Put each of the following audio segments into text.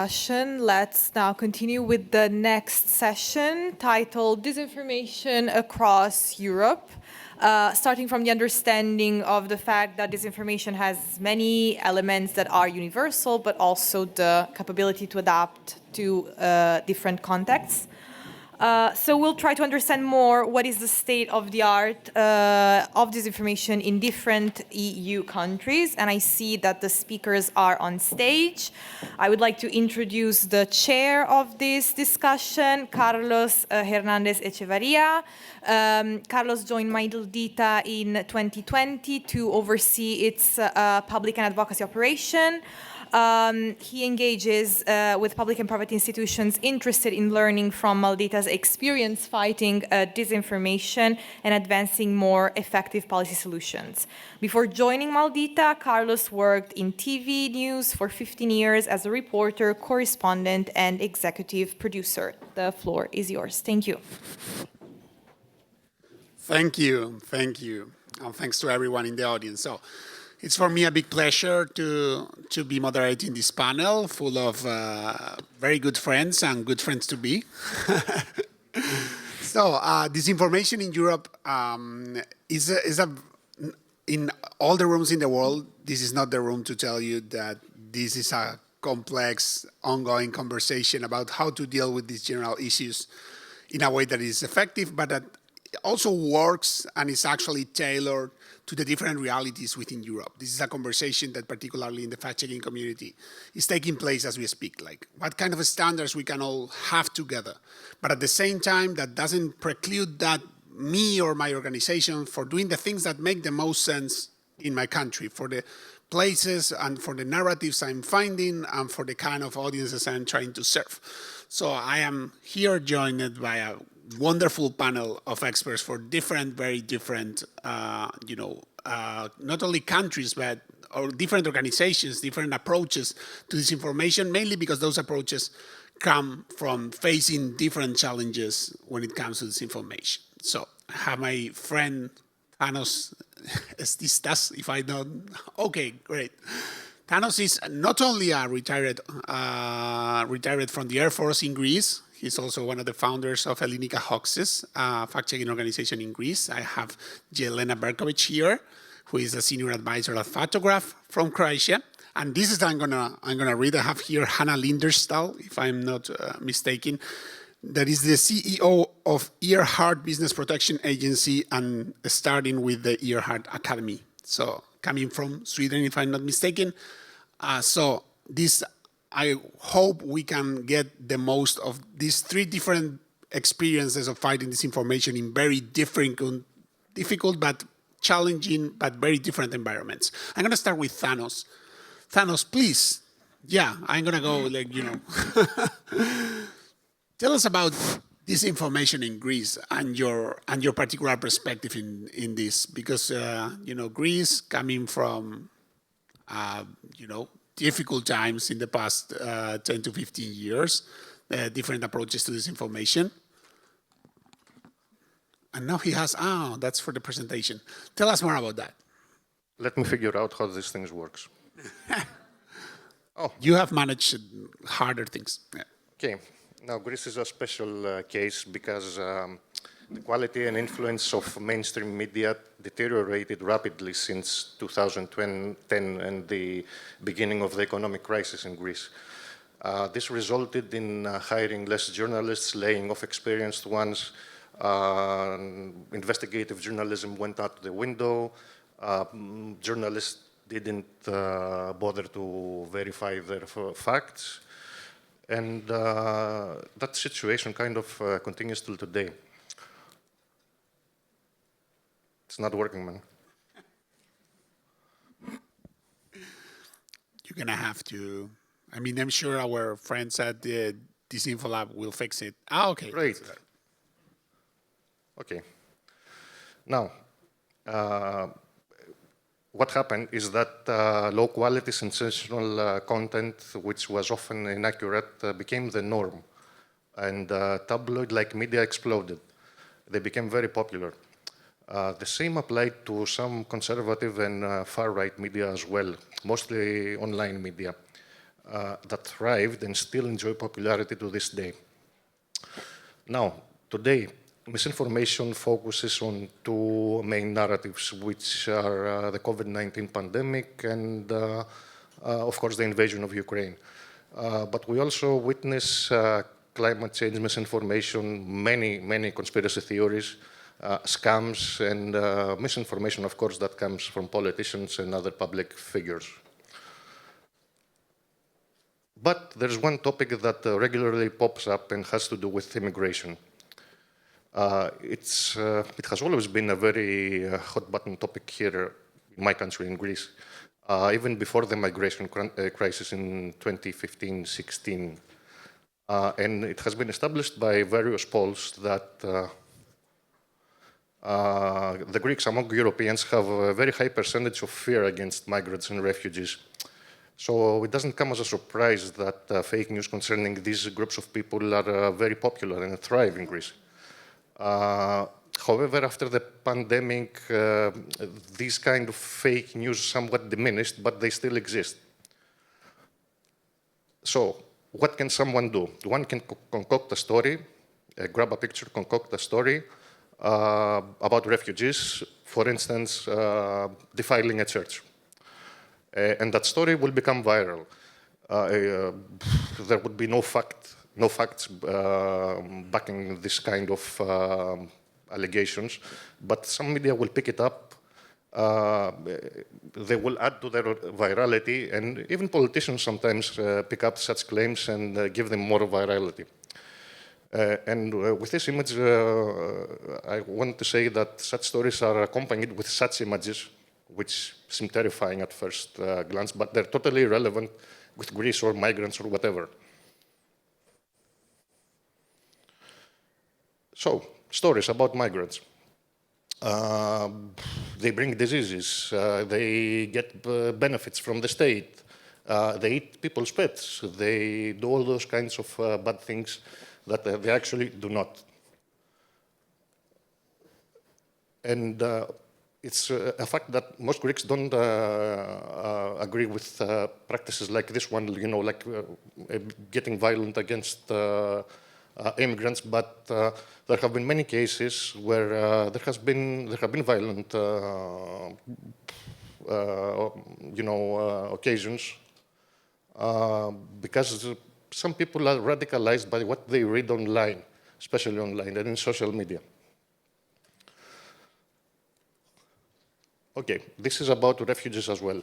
Let's now continue with the next session titled Disinformation Across Europe, starting from the understanding of the fact that disinformation has many elements that are universal, but also the capability to adapt to different contexts. So we'll try to understand more what is the state of the art of disinformation in different EU countries. And I see that the speakers are on stage. I would like to introduce the chair of this discussion, Carlos Hernandes-Echevarria. Carlos joined Maldita in 2020 to oversee its public and advocacy operation. He engages with public and private institutions interested in learning from Maldita's experience fighting disinformation and advancing more effective policy solutions. Before joining Maldita, Carlos worked in TV news for 15 years as a reporter, correspondent, and executive producer. The floor is yours. Thank you. Thank you. Thank you. And thanks to everyone in the audience. So, it's for me a big pleasure to be moderating this panel full of very good friends and good friends to be. So, disinformation in Europe is in all the rooms in the world. This is not the room to tell you that this is a complex, ongoing conversation about how to deal with these general issues in a way that is effective, but that also works and is actually tailored to the different realities within Europe. This is a conversation that particularly in the fact-checking community is taking place as we speak, like what kind of standards we can all have together. But at the same time, that doesn't preclude that me or my organization for doing the things that make the most sense in my country, for the places and for the narratives I'm finding and for the kind of audiences I'm trying to serve. So I am here joined by a wonderful panel of experts for different, very different, not only countries, but or different organizations, different approaches to disinformation, mainly because those approaches come from facing different challenges when it comes to disinformation. So I have my friend Thanos, Sitistas, if I don't, okay, great. Thanos is not only a retired from the Air Force in Greece. He's also one of the founders of Ellinika Hoaxes, a fact-checking organization in Greece. I have Jelena Berković here, who is a senior advisor at Faktograf from Croatia. And this is I'm gonna read. I have here Hanna Linderstål, if I'm not mistaken. That is the CEO of Earhart Business Protection Agency and starting with the Earhart Academy. So coming from Sweden, if I'm not mistaken. So this. I hope we can get the most of these three different experiences of fighting disinformation in very difficult but challenging but very different environments. I'm going to start with Thanos. Thanos, please. Yeah, I'm going to go Tell us about disinformation in Greece and your particular perspective in this, because Greece coming from difficult times in the past 10 to 15 years, different approaches to disinformation. And now he has, that's for the presentation. Tell us more about that. Let me figure out how this thing works. You have managed harder things. Yeah. Okay. Now, Greece is a special case because the quality and influence of mainstream media deteriorated rapidly since 2010 and the beginning of the economic crisis in Greece. This resulted in hiring less journalists, laying off experienced ones. Investigative journalism went out the window. Journalists didn't bother to verify their facts. And that situation kind of continues till today. It's not working, man. You're going to have to, I'm sure our friends at the Disinfo Lab will fix it. Okay. Great. Okay. Now, what happened is that low-quality sensational content, which was often inaccurate, became the norm. And tabloid-like media exploded. They became very popular. The same applied to some conservative and far-right media as well, mostly online media. that thrived and still enjoy popularity to this day. Now, today, misinformation focuses on two main narratives, which are the COVID-19 pandemic and, of course, the invasion of Ukraine. But we also witness climate change misinformation, many conspiracy theories, scams, and misinformation, of course, that comes from politicians and other public figures. But there's one topic that regularly pops up and has to do with immigration. It has always been a very hot-button topic here in my country, in Greece, even before the migration crisis in 2015-16. And it has been established by various polls that the Greeks among Europeans have a very high percentage of fear against migrants and refugees. So it doesn't come as a surprise that fake news concerning these groups of people are very popular and thrive in Greece. However, after the pandemic, these kind of fake news somewhat diminished, but they still exist. So what can someone do? One can concoct a story, grab a picture, concoct a story about refugees, for instance, defiling a church. And that story will become viral. There would be no facts backing this kind of allegations, but some media will pick it up. They will add to their virality, and even politicians sometimes pick up such claims and give them more virality. And with this image, I want to say that such stories are accompanied with such images, which seem terrifying at first glance, but they're totally irrelevant with Greece or migrants or whatever. So, stories about migrants. They bring diseases, they get benefits from the state, they eat people's pets, they do all those kinds of bad things that they actually do not. And it's a fact that most Greeks don't agree with practices like this one, you know, like getting violent against immigrants, but there have been many cases where there have been violent, occasions, because some people are radicalized by what they read online, especially online and in social media. Okay, this is about refugees as well,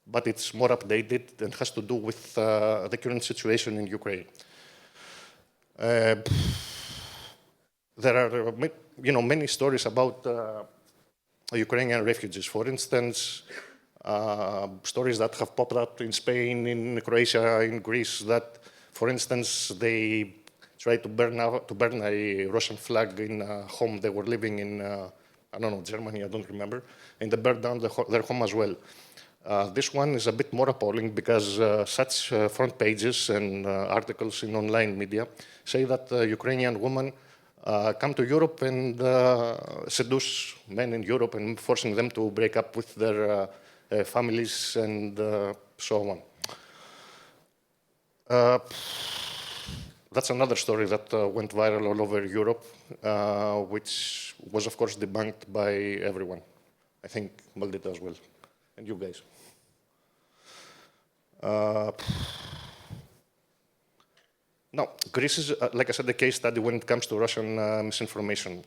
but it's more updated and has to do with the current situation in Ukraine. There are, many stories about Ukrainian refugees. For instance, stories that have popped up in Spain, in Croatia, in Greece, that, for instance, they tried to burn a Russian flag in a home they were living in, Germany, I don't remember, and they burned down their home as well. This one is a bit more appalling because such front pages and articles in online media say that Ukrainian women come to Europe and seduce men in Europe and forcing them to break up with their families and so on. That's another story that went viral all over Europe, which was, of course, debunked by everyone. I think Maldita as well, and you guys. Now, Greece is, like I said, a case study when it comes to Russian misinformation.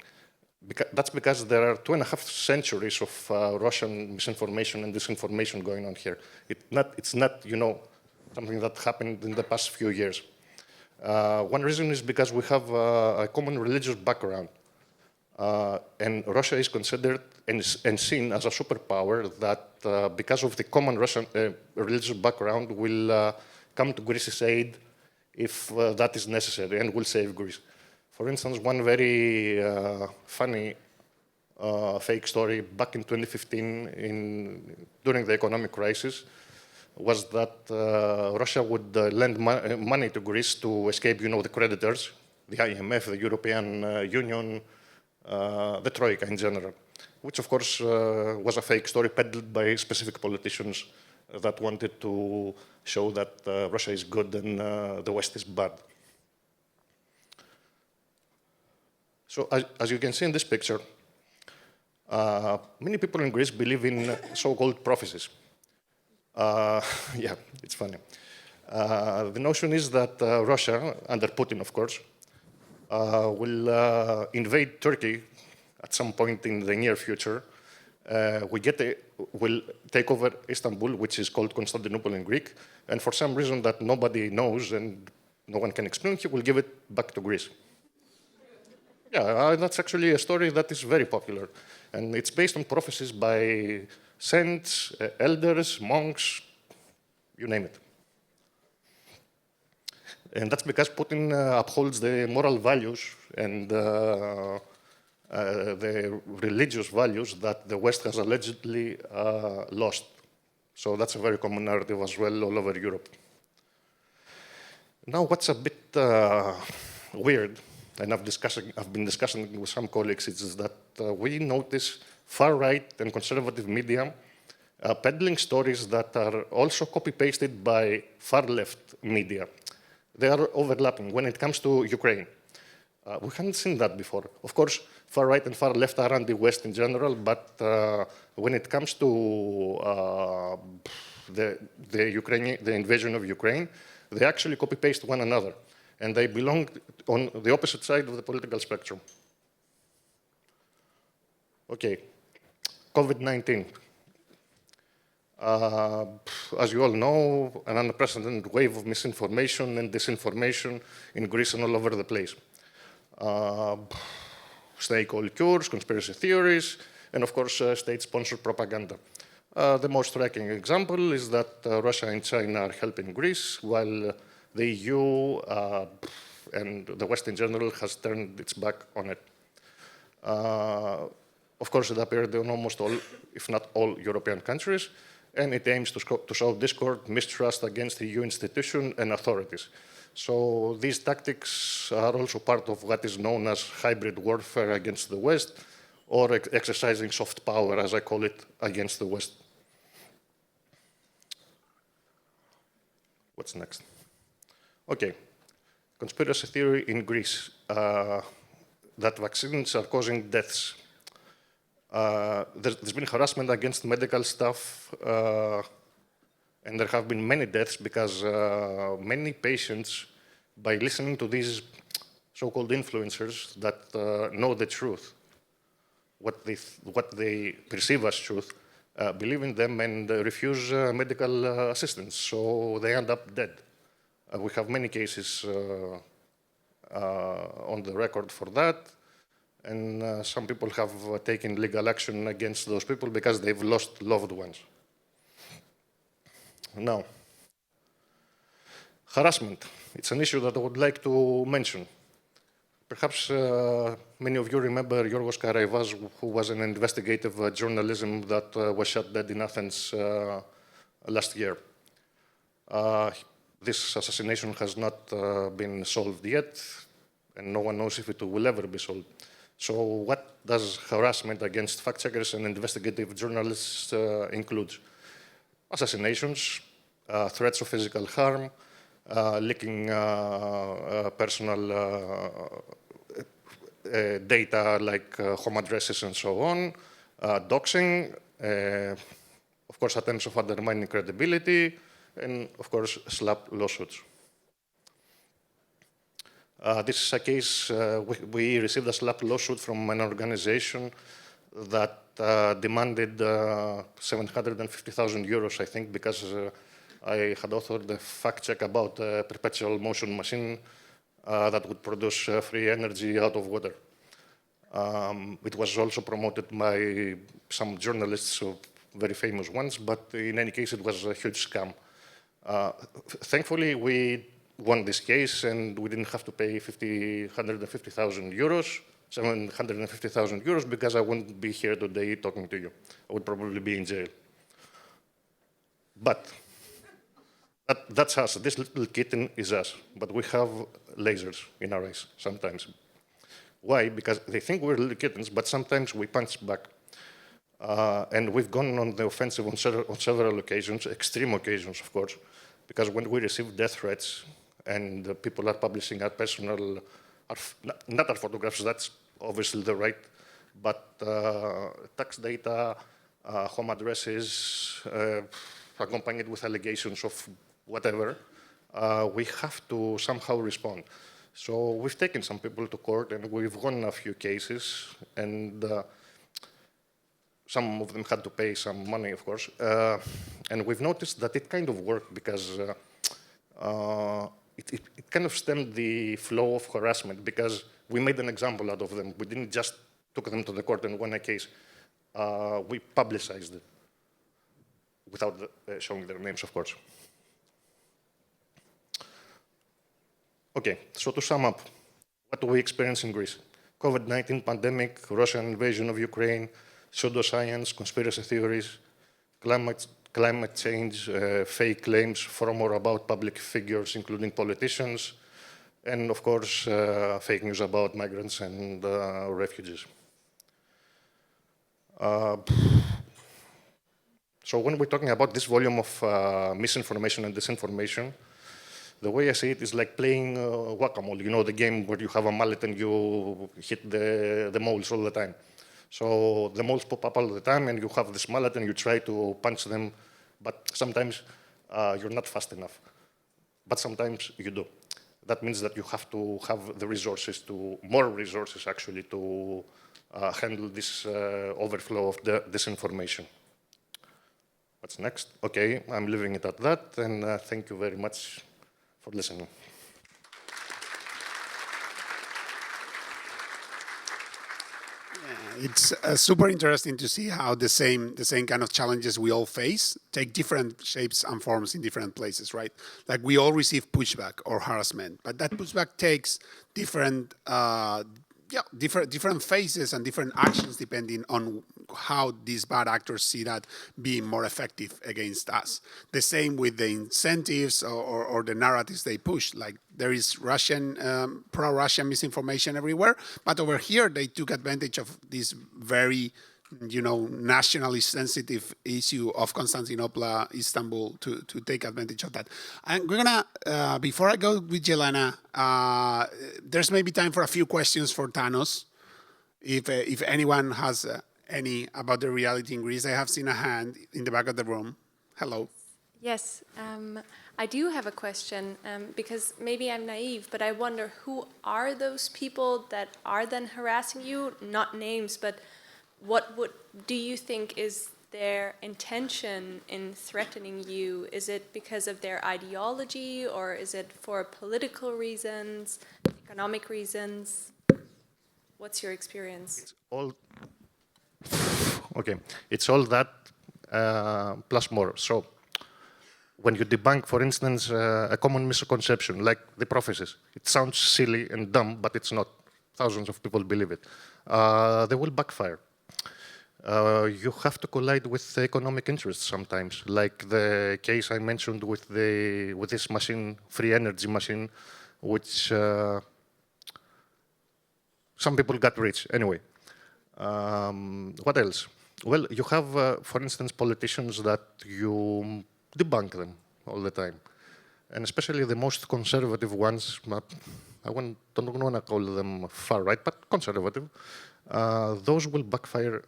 That's because there are 2.5 centuries of Russian misinformation and disinformation going on here. It's not, something that happened in the past few years. One reason is because we have a common religious background. And Russia is considered and seen as a superpower that, because of the common Russian religious background, will come to Greece's aid if that is necessary and will save Greece. For instance, one very funny fake story back in 2015 during the economic crisis was that Russia would lend money to Greece to escape, the creditors, the IMF, the European Union, the Troika in general, which of course was a fake story peddled by specific politicians that wanted to show that Russia is good and the West is bad. So as you can see in this picture, many people in Greece believe in so-called prophecies. Yeah, it's funny. The notion is that Russia, under Putin, of course, will invade Turkey at some point in the near future. Will take over Istanbul, which is called Constantinople in Greek, and for some reason that nobody knows and no one can explain, he will give it back to Greece. Yeah, that's actually a story that is very popular, and it's based on prophecies by saints, elders, monks, you name it. And that's because Putin upholds the moral values and the religious values that the West has allegedly lost. So that's a very common narrative as well all over Europe. Now, what's a bit weird, and I've been discussing with some colleagues, is that we notice far-right and conservative media peddling stories that are also copy-pasted by far-left media. They are overlapping when it comes to Ukraine. We haven't seen that before. Of course, far-right and far-left are anti-West in general, but when it comes to the invasion of Ukraine, they actually copy-paste one another, and they belong on the opposite side of the political spectrum. Okay, COVID-19. As you all know, an unprecedented wave of misinformation and disinformation in Greece and all over the place. Snake-oil cures, conspiracy theories, and of course, state-sponsored propaganda. The most striking example is that Russia and China are helping Greece, while the EU and the West in general has turned its back on it. Of course, it appeared in almost all, if not all, European countries, and it aims to sow discord, mistrust against EU institutions and authorities. So these tactics are also part of what is known as hybrid warfare against the West, or exercising soft power, as I call it, against the West. What's next? Okay, conspiracy theory in Greece, that vaccines are causing deaths. There's been harassment against medical staff, and there have been many deaths because many patients, by listening to these so-called influencers that know the truth, what they perceive as truth, believe in them and refuse medical assistance, so they end up dead. We have many cases on the record for that. And some people have taken legal action against those people because they've lost loved ones. Now, harassment. It's an issue that I would like to mention. Perhaps many of you remember Yorgos Karaivas, who was an investigative journalism that was shot dead in Athens last year. This assassination has not been solved yet, and no one knows if it will ever be solved. So what does harassment against fact-checkers and investigative journalists include? Assassinations, threats of physical harm, leaking personal data like home addresses and so on, doxing, of course attempts of undermining credibility, and of course slap lawsuits. This is a case, we received a slap lawsuit from an organization that demanded 750,000 euros, I think, because I had authored a fact check about a perpetual motion machine that would produce free energy out of water. It was also promoted by some journalists, very famous ones, but in any case, it was a huge scam. Thankfully, we won this case, and we didn't have to pay 750,000 euros, because I wouldn't be here today talking to you. I would probably be in jail. But that's us. This little kitten is us. But we have lasers in our eyes sometimes. Why? Because they think we're little kittens, but sometimes we punch back. And we've gone on the offensive on several occasions, extreme occasions, of course, because when we receive death threats and people are publishing our personal, not our photographs, that's obviously the right, but tax data, home addresses, accompanied with allegations of whatever, we have to somehow respond. So we've taken some people to court and we've won a few cases, and some of them had to pay some money, of course. And we've noticed that it kind of worked because it kind of stemmed the flow of harassment, because we made an example out of them. We didn't just took them to the court and won a case. We publicized it without showing their names, of course. Okay, so to sum up, what do we experience in Greece? COVID-19 pandemic, Russian invasion of Ukraine, pseudoscience, conspiracy theories, climate change, fake claims from or about public figures, including politicians, and of course, fake news about migrants and refugees. So when we're talking about this volume of misinformation and disinformation, the way I see it is like playing whack-a-mole, you know, the game where you have a mallet and you hit the moles all the time. So the moles pop up all the time and you have this mallet and you try to punch them, but sometimes you're not fast enough. But sometimes you do. That means that you have to have the resources more resources actually, to handle this overflow of disinformation. What's next? Okay, I'm leaving it at that, and thank you very much for listening. It's super interesting to see how the same kind of challenges we all face take different shapes and forms in different places, right? Like we all receive pushback or harassment, but that pushback takes different phases and different actions depending on how these bad actors see that being more effective against us. The same with the incentives or the narratives they push. Like there is pro-Russian misinformation everywhere, but over here they took advantage of this very, nationally sensitive issue of Constantinople, Istanbul, to take advantage of that. And we're gonna, before I go with Jelena, there's maybe time for a few questions for Thanos. If anyone has any about the reality in Greece, I have seen a hand in the back of the room. Hello. Yes, I do have a question, because maybe I'm naive, but I wonder, who are those people that are then harassing you? Not names, but what do you think is their intention in threatening you? Is it because of their ideology, or is it for political reasons, economic reasons? What's your experience? It's all okay. It's all that plus more. So when you debunk, for instance, a common misconception like the prophecies, it sounds silly and dumb, but it's not. Thousands of people believe it. They will backfire. You have to collide with the economic interests sometimes, like the case I mentioned with this machine, free energy machine, which some people got rich anyway. What else? Well, you have, for instance, politicians that you debunk them all the time, and especially the most conservative ones. I don't want to call them far right, but conservative. Those will backfire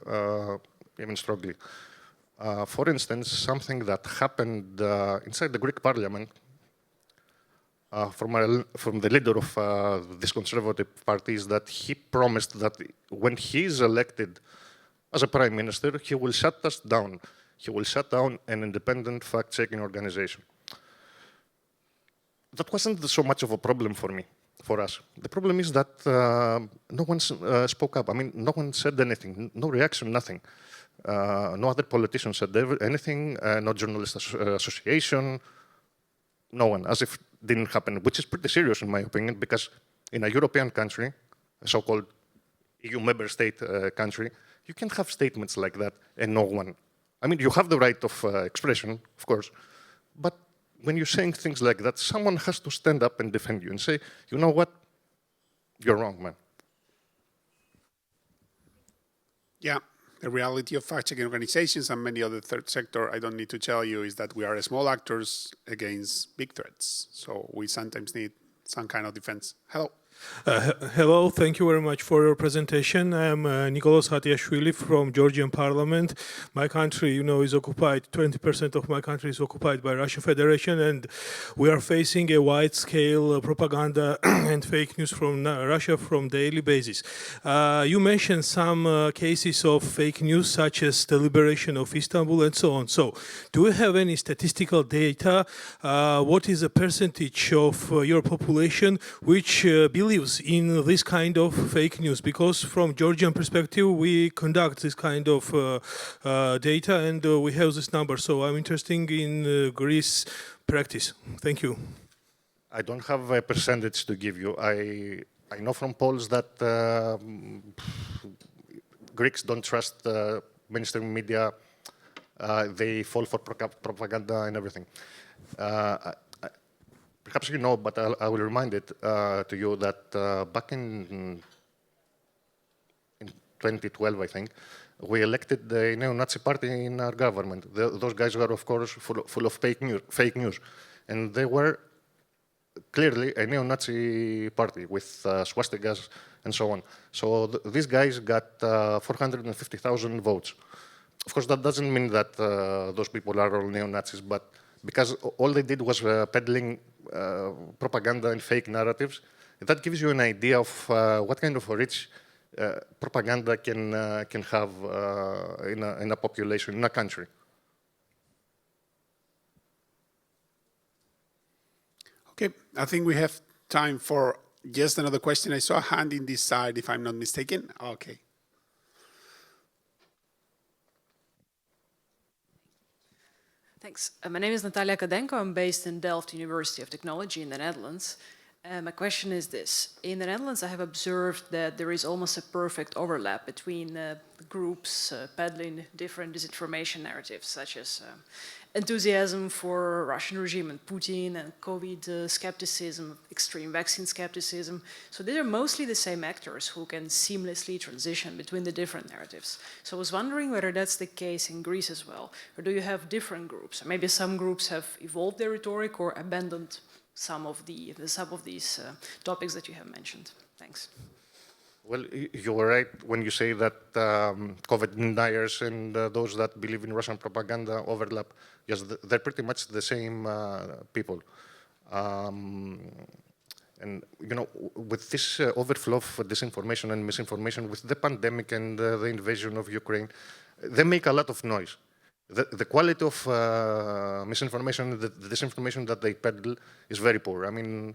even strongly. For instance, something that happened inside the Greek parliament from the leader of this conservative party is that he promised that when he is elected as a prime minister, he will shut us down. He will shut down an independent fact-checking organization. That wasn't so much of a problem for us. The problem is that no one spoke up. I mean, no one said anything, no reaction, nothing. No other politician said anything, no journalist association, no one, as if it didn't happen, which is pretty serious in my opinion, because in a European country, a so-called EU member state country, you can't have statements like that and no one. I mean, you have the right of expression, of course, but when you're saying things like that, someone has to stand up and defend you and say, you know what, you're wrong, man. Yeah, The reality of fact-checking organizations and many other third sector, I don't need to tell you, is that we are small actors against big threats. So we sometimes need some kind of defense. Hello. Hello, thank you very much for your presentation. I'm Nicholas Hatiashvili from Georgian Parliament. My country, is occupied, 20% of my country is occupied by Russian Federation, and we are facing a wide-scale propaganda and fake news from Russia from daily basis. You mentioned some cases of fake news, such as the liberation of Istanbul and so on. So, do you have any statistical data? What is the percentage of your population which believes in this kind of fake news? Because from Georgian perspective, we conduct this kind of data and we have this number. So I'm interested in Greece practice. Thank you. I don't have a percentage to give you. I know from polls that Greeks don't trust mainstream media. They fall for propaganda and everything. Perhaps you know, but I will remind it to you that back in 2012, I think, we elected the neo-Nazi party in our government. Those guys were, of course, full of fake news. And they were clearly a neo-Nazi party with swastikas and so on. So these guys got 450,000 votes. Of course, that doesn't mean that those people are all neo-Nazis, but because all they did was peddling propaganda and fake narratives, that gives you an idea of what kind of a reach propaganda can have in a population, in a country. Okay, I think we have time for just another question. I saw a hand in this side, if I'm not mistaken. Okay. Thanks. My name is Natalia Kadenko. I'm based in Delft University of Technology in the Netherlands. My question is this. In the Netherlands, I have observed that there is almost a perfect overlap between groups peddling different disinformation narratives, such as enthusiasm for Russian regime and Putin, and COVID skepticism, extreme vaccine skepticism. So they are mostly the same actors who can seamlessly transition between the different narratives. So I was wondering whether that's the case in Greece as well, or do you have different groups? Or maybe some groups have evolved their rhetoric or abandoned some of these topics that you have mentioned. Thanks. Well, you were right when you say that COVID deniers and those that believe in Russian propaganda overlap. Yes, they're pretty much the same people. And, with this overflow of disinformation and misinformation, with the pandemic and the invasion of Ukraine, they make a lot of noise. The quality of misinformation, the disinformation that they peddle is very poor. I mean,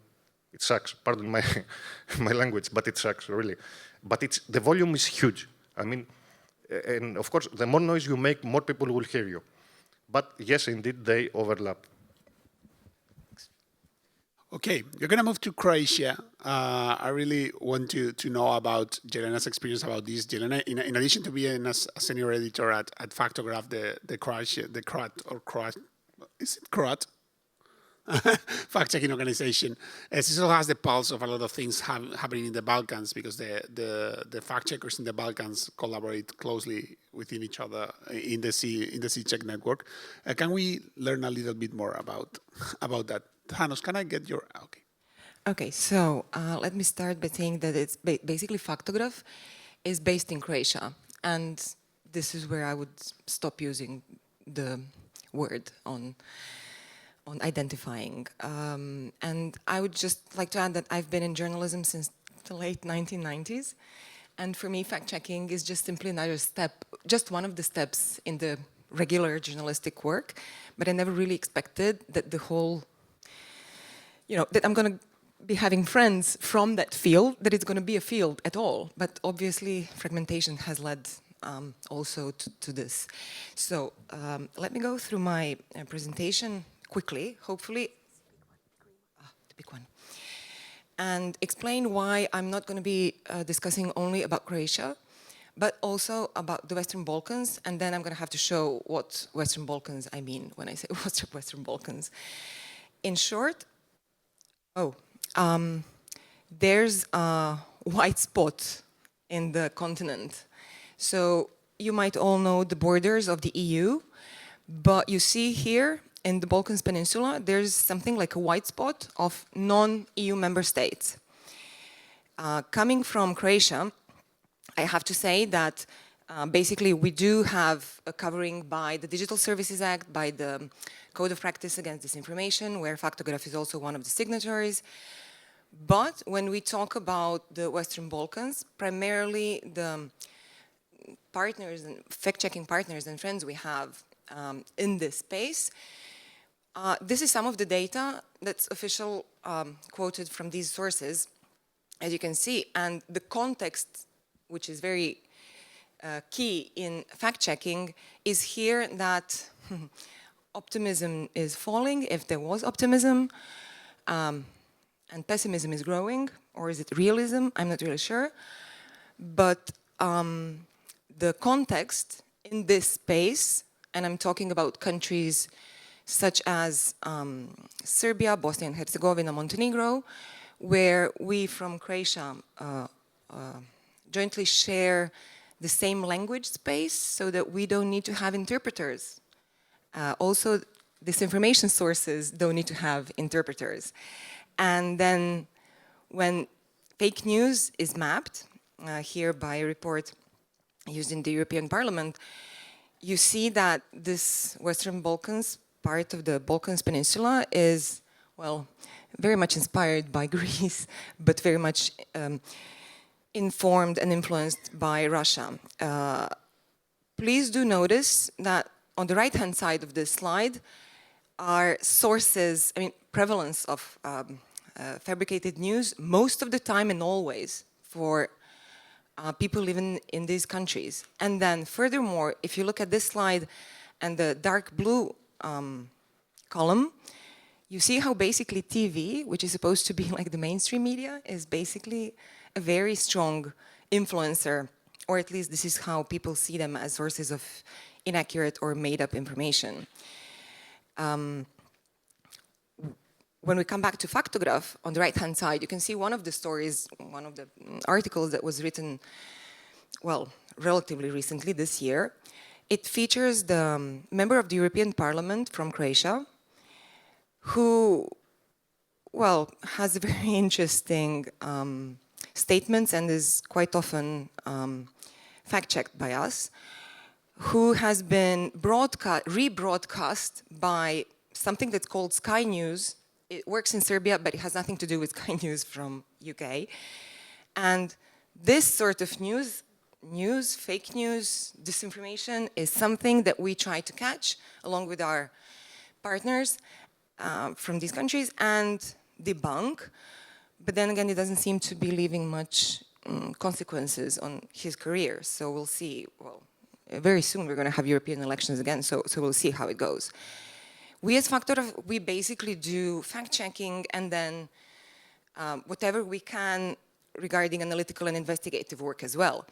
it sucks. Pardon my language, but it sucks, really. But the volume is huge. I mean, and of course, the more noise you make, more people will hear you. But yes, indeed, they overlap. Okay, you're going to move to Croatia. I really want to know about Jelena's experience about this. Jelena, in addition to being a senior editor at Faktograf, the Croat, is it Croat? Fact-checking organization. CISO has the pulse of a lot of things happening in the Balkans because the fact-checkers in the Balkans collaborate closely within each other in the C-Check network. Can we learn a little bit more about that? Thanos, can I get your... Okay. Okay, so let me start by saying that it's basically Faktograf is based in Croatia, and this is where I would stop using the word on identifying. And I would just like to add that I've been in journalism since the late 1990s, and for me, fact-checking is just simply another step, just one of the steps in the regular journalistic work, but I never really expected that the whole, that I'm going to be having friends from that field, that it's going to be a field at all. But obviously, fragmentation has led also to this. So let me go through my presentation quickly, hopefully. The big one. And explain why I'm not going to be discussing only about Croatia, but also about the Western Balkans. And then I'm going to have to show what Western Balkans I mean when I say Western Balkans. In short, there's a white spot in the continent. So you might all know the borders of the EU, but you see here in the Balkans Peninsula, there's something like a white spot of non-EU member states. Coming from Croatia, I have to say that basically we do have a covering by the Digital Services Act, by the Code of Practice Against Disinformation, where Faktograf is also one of the signatories. But when we talk about the Western Balkans, primarily the partners and fact-checking partners and friends we have in this space, this is some of the data that's official quoted from these sources, as you can see, and the context, which is very key in fact-checking, is here that optimism is falling, if there was optimism, and pessimism is growing, or is it realism? I'm not really sure. But the context in this space, and I'm talking about countries such as Serbia, Bosnia and Herzegovina, Montenegro, where we from Croatia jointly share the same language space so that we don't need to have interpreters. Also, disinformation sources don't need to have interpreters. And then when fake news is mapped, here by a report used in the European Parliament, you see that this Western Balkans, part of the Balkans Peninsula, is, well, very much inspired by Greece, but very much informed and influenced by Russia. Please do notice that on the right-hand side of this slide are sources, I mean, prevalence of fabricated news most of the time and always for people living in these countries. And then furthermore, if you look at this slide and the dark blue column, you see how basically TV, which is supposed to be like the mainstream media, is basically a very strong influencer, or at least this is how people see them as sources of inaccurate or made-up information. When we come back to Faktograf, on the right-hand side, you can see one of the stories, one of the articles that was written, well, relatively recently this year. It features the member of the European Parliament from Croatia, who, well, has very interesting statements and is quite often fact-checked by us, who has been rebroadcast by something that's called Sky News. It works in Serbia, but it has nothing to do with Sky News from UK. And this sort of news, fake news, disinformation is something that we try to catch along with our partners from these countries and debunk. But then again, it doesn't seem to be leaving much consequences on his career. So we'll see. Well, very soon we're going to have European elections again, so we'll see how it goes. We as Faktograf, we basically do fact-checking and then whatever we can regarding analytical and investigative work as well.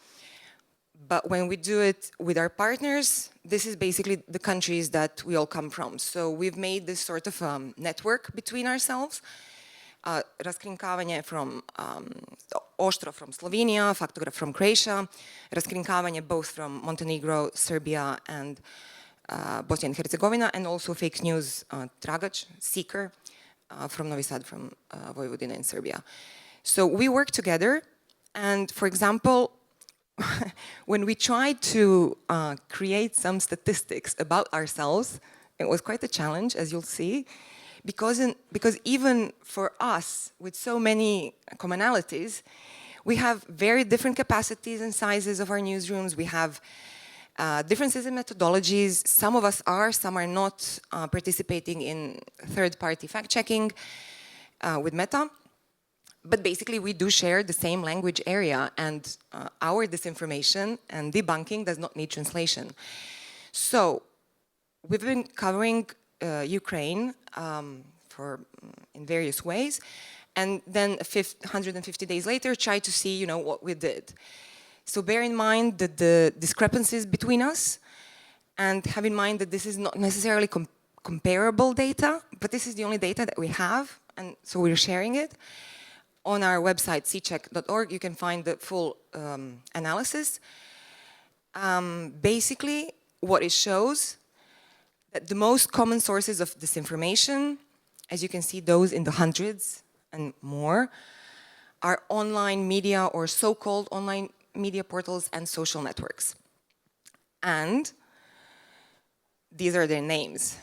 But when we do it with our partners, this is basically the countries that we all come from. So we've made this sort of network between ourselves. Raskrinkavanje from Oštro from Slovenia, Faktograf from Croatia, Raskrinkavanje both from Montenegro, Serbia, and Bosnia and Herzegovina, and also fake news Tragač, Seeker, from Novi Sad, from Vojvodina in Serbia. So we work together, and for example, when we tried to create some statistics about ourselves, it was quite a challenge, as you'll see, because even for us, with so many commonalities, we have very different capacities and sizes of our newsrooms. We have differences in methodologies. Some of us are, some are not participating in third-party fact-checking with Meta. But basically, we do share the same language area, and our disinformation and debunking does not need translation. So we've been covering Ukraine in various ways, and then 150 days later, try to see, what we did. So bear in mind that the discrepancies between us, and have in mind that this is not necessarily comparable data, but this is the only data that we have, and so we're sharing it. On our website, ccheck.org, you can find the full analysis. Basically, what it shows that the most common sources of disinformation, as you can see those in the hundreds and more, are online media or so-called online media portals and social networks. And these are their names.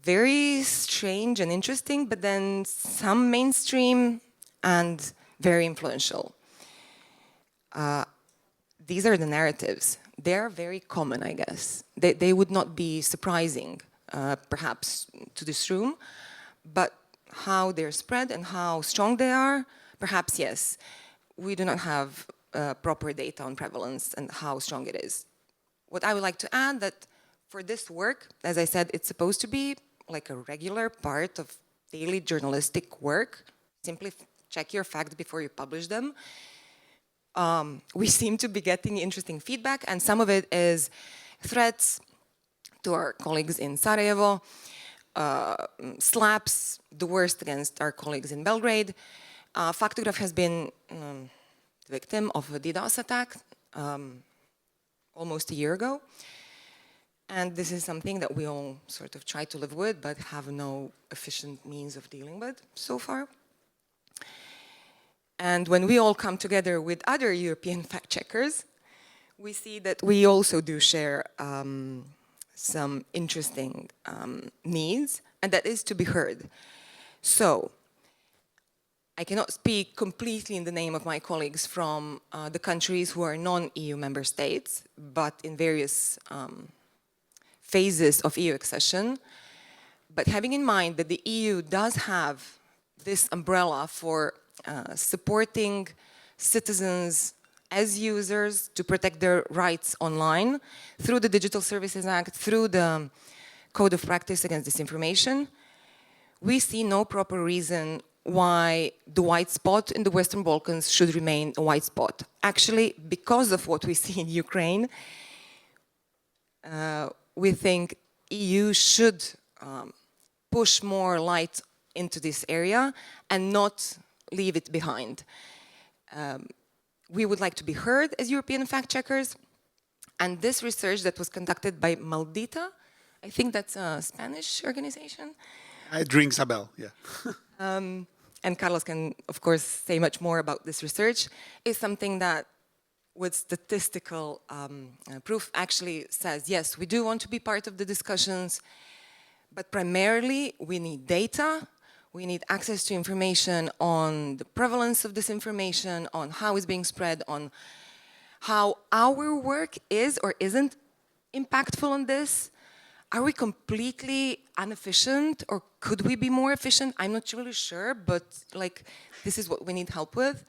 Very strange and interesting, but then some mainstream and very influential. These are the narratives. They're very common, I guess. They would not be surprising, perhaps, to this room, but how they're spread and how strong they are, perhaps yes. We do not have proper data on prevalence and how strong it is. What I would like to add that for this work, as I said, it's supposed to be like a regular part of daily journalistic work. Simply check your facts before you publish them. We seem to be getting interesting feedback, and some of it is threats to our colleagues in Sarajevo, slaps, the worst against our colleagues in Belgrade. Faktograf has been the victim of a DDoS attack almost a year ago. And this is something that we all sort of try to live with, but have no efficient means of dealing with so far. And when we all come together with other European fact-checkers, we see that we also do share some interesting needs, and that is to be heard. So, I cannot speak completely in the name of my colleagues from the countries who are non-EU member states, but in various phases of EU accession. But having in mind that the EU does have this umbrella for supporting citizens as users to protect their rights online through the Digital Services Act, through the Code of Practice Against Disinformation, we see no proper reason why the white spot in the Western Balkans should remain a white spot. Actually, because of what we see in Ukraine, we think EU should push more light into this area and not leave it behind. We would like to be heard as European fact-checkers, and this research that was conducted by Maldita, I think that's a Spanish organization. It rings a bell, yeah. And Carlos can, of course, say much more about this research, is something that with statistical proof actually says, yes, we do want to be part of the discussions, but primarily we need data, we need access to information on the prevalence of disinformation, on how it's being spread, on how our work is or isn't impactful on this. Are we completely inefficient, or could we be more efficient? I'm not really sure, but like this is what we need help with.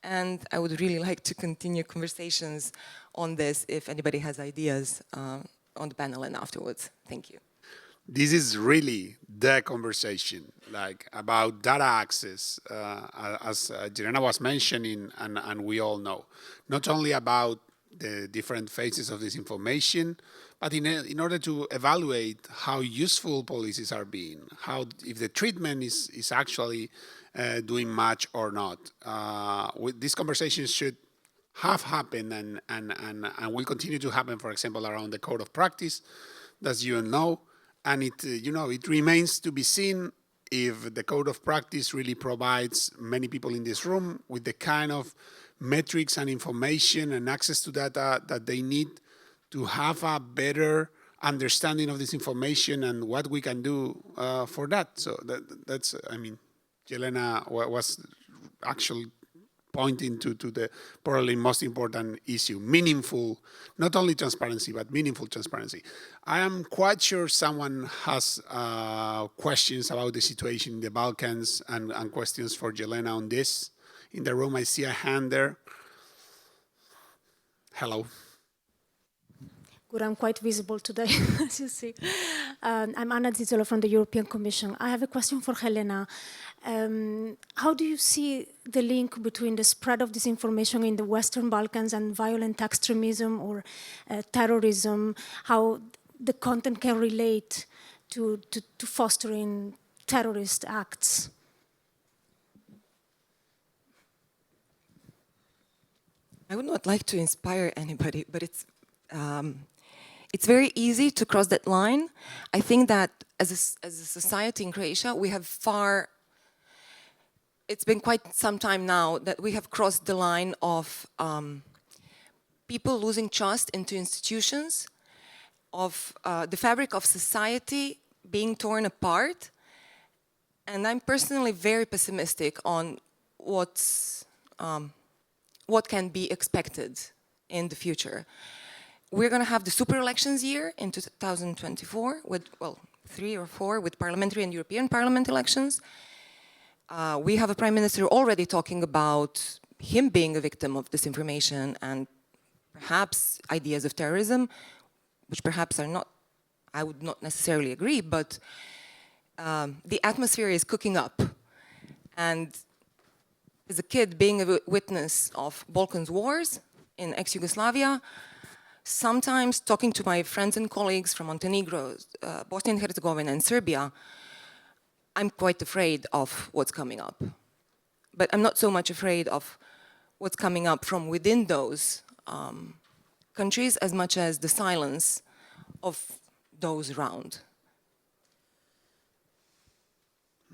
And I would really like to continue conversations on this if anybody has ideas on the panel and afterwards. Thank you. This is really the conversation, like about data access, as Jelena was mentioning, and we all know, not only about the different phases of this information, but in order to evaluate how useful policies are being, how if the treatment is actually doing much or not. These conversations should have happened and will continue to happen, for example, around the code of practice, as you know, and it remains to be seen if the code of practice really provides many people in this room with the kind of metrics and information and access to data that they need to have a better understanding of this information and what we can do for that. So that's, I mean, Jelena was actually pointing to the probably most important issue, meaningful, not only transparency, but meaningful transparency. I am quite sure someone has questions about the situation in the Balkans and questions for Jelena on this. In the room, I see a hand there. Hello. Good, I'm quite visible today, as you see. I'm Hernandes-Echevarria from the European Commission. I have a question for Jelena. How do you see the link between the spread of disinformation in the Western Balkans and violent extremism or terrorism, how the content can relate to fostering terrorist acts? I would not like to inspire anybody, but it's very easy to cross that line. I think that as a society in Croatia, we have it's been quite some time now that we have crossed the line of people losing trust into institutions, of the fabric of society being torn apart. And I'm personally very pessimistic on what can be expected in the future. We're going to have the super elections year in 2024 with, well, 3 or 4 with parliamentary and European Parliament elections. We have a prime minister already talking about him being a victim of disinformation and perhaps ideas of terrorism, which perhaps are not, I would not necessarily agree, but the atmosphere is cooking up. And as a kid, being a witness of Balkans wars in ex-Yugoslavia, sometimes talking to my friends and colleagues from Montenegro, Bosnia and Herzegovina, and Serbia, I'm quite afraid of what's coming up. But I'm not so much afraid of what's coming up from within those countries as much as the silence of those around.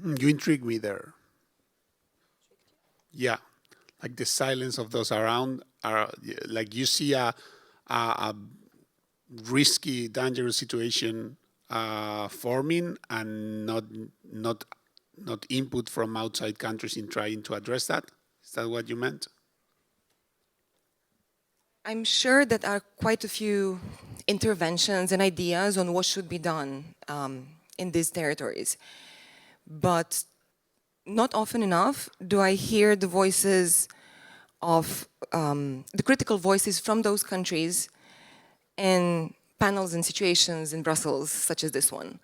You intrigue me there. Yeah, like the silence of those around are like you see a risky, dangerous situation forming, and not input from outside countries in trying to address that. Is that what you meant? I'm sure that there are quite a few interventions and ideas on what should be done in these territories. But not often enough do I hear the voices of, the critical voices from those countries in panels and situations in Brussels, such as this one.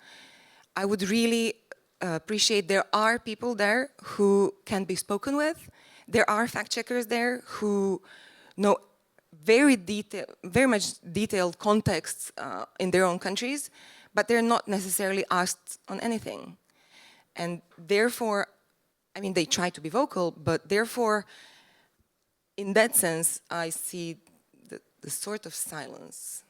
I would really appreciate there are people there who can be spoken with. There are fact checkers there who know very much detailed contexts in their own countries, but they're not necessarily asked on anything. And therefore, I mean, they try to be vocal, but therefore, in that sense, I see the sort of silence.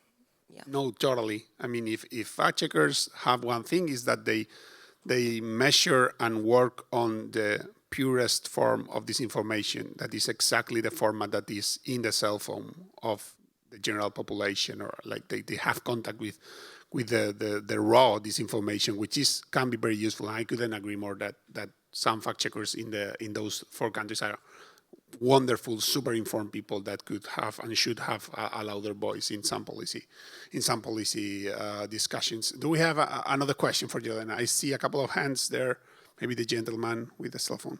Yeah. No, totally. I mean, if fact checkers have one thing, is that they measure and work on the purest form of disinformation. That is exactly the format that is in the cell phone of the general population, or like they have contact with the raw disinformation, which can be very useful. And I couldn't agree more that some fact checkers in those 4 countries are wonderful, super informed people that could have and should have a louder voice in some policy discussions. Do we have another question for Jelena? I see a couple of hands there. Maybe the gentleman with the cell phone.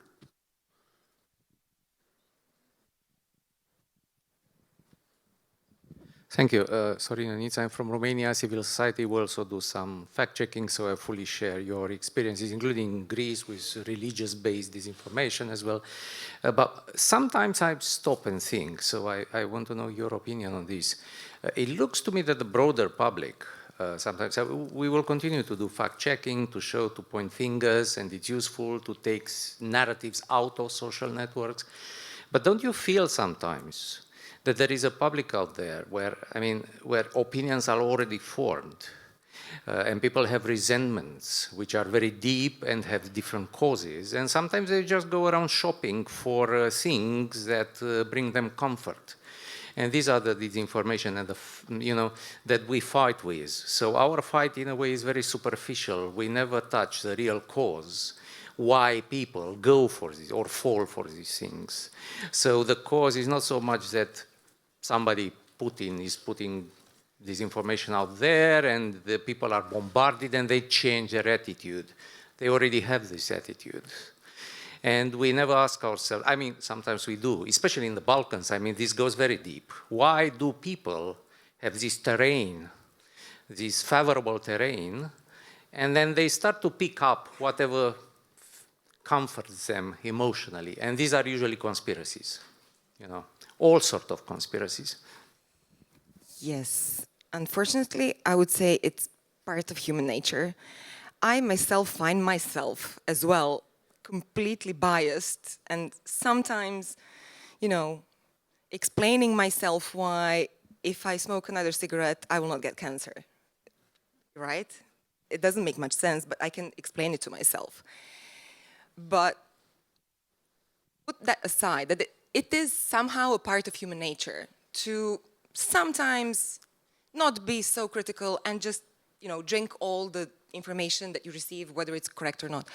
Thank you. Sorry, I'm from Romania. Civil society will also do some fact-checking, so I fully share your experiences, including Greece with religious-based disinformation as well. But sometimes I stop and think, so I want to know your opinion on this. It looks to me that the broader public, sometimes we will continue to do fact-checking, to point fingers, and it's useful to take narratives out of social networks. But don't you feel sometimes that there is a public out there where opinions are already formed, and people have resentments which are very deep and have different causes, and sometimes they just go around shopping for things that bring them comfort. And these are the disinformation and that we fight with. So our fight, in a way, is very superficial. We never touch the real cause, why people go for this or fall for these things. So the cause is not so much that somebody is putting this information out there and the people are bombarded and they change their attitude. They already have this attitude. And we never ask ourselves, I mean, sometimes we do, especially in the Balkans. I mean, this goes very deep. Why do people have this terrain, this favorable terrain, and then they start to pick up whatever comforts them emotionally? And these are usually conspiracies, all sorts of conspiracies. Yes. Unfortunately, I would say it's part of human nature. I myself find myself as well completely biased, and sometimes, explaining myself why if I smoke another cigarette, I will not get cancer, right? It doesn't make much sense, but I can explain it to myself. But put that aside, that it is somehow a part of human nature to sometimes not be so critical and just, drink all the information that you receive, whether it's correct or not.